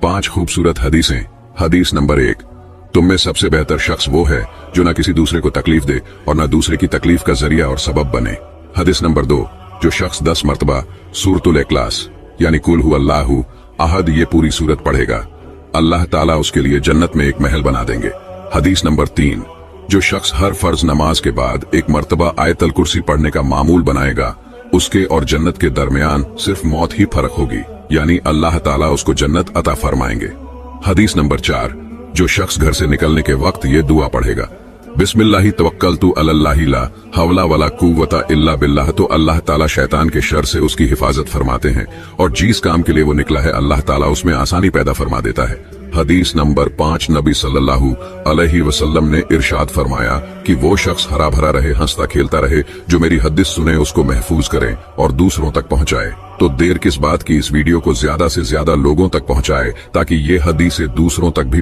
5 खूबसूरत हदीसें। हदीस नंबर 1, तुम में सबसे बेहतर शख्स वो है जो न किसी दूसरे को तकलीफ दे और न दूसरे की तकलीफ का जरिया और सबब बने। हदीस नंबर 2, जो शख्स 10 मरतबा सूरतुल इखलास यानी कुल हुवल्लाहु अहद ये पूरी सूरत पढ़ेगा, अल्लाह ताला उसके लिए जन्नत में एक महल बना देंगे। हदीस नंबर 3, जो शख्स हर फर्ज नमाज के बाद एक मरतबा आयतल कुर्सी पढ़ने का मामूल बनाएगा, उसके और जन्नत के दरमियान सिर्फ मौत ही फर्क होगी, यानी अल्लाह ताला उसको जन्नत अता फरमाएंगे। हदीस नंबर 4, जो शख्स घर से निकलने के वक्त ये दुआ पढ़ेगा, बिस्मिल्लाहि तवक्कलतु अलल्लाहि ला हवला वला कुव्वता इल्ला बिल्लाह, तो अल्लाह ताला शैतान के शर से उसकी हिफाजत फरमाते हैं और जिस काम के लिए वो निकला है अल्लाह ताला उसमें आसानी पैदा फरमा देता है। हदीस नंबर 5, नबी सल्लल्लाहु अलैहि वसल्लम ने इरशाद फरमाया कि वो शख्स हरा भरा रहे, हंसता खेलता रहे, जो मेरी हदीस सुने, उसको महफूज करे और दूसरों तक पहुंचाए। तो देर किस बात की, इस वीडियो को ज्यादा से ज्यादा लोगों तक पहुंचाए ताकि ये हदीसें दूसरों तक भी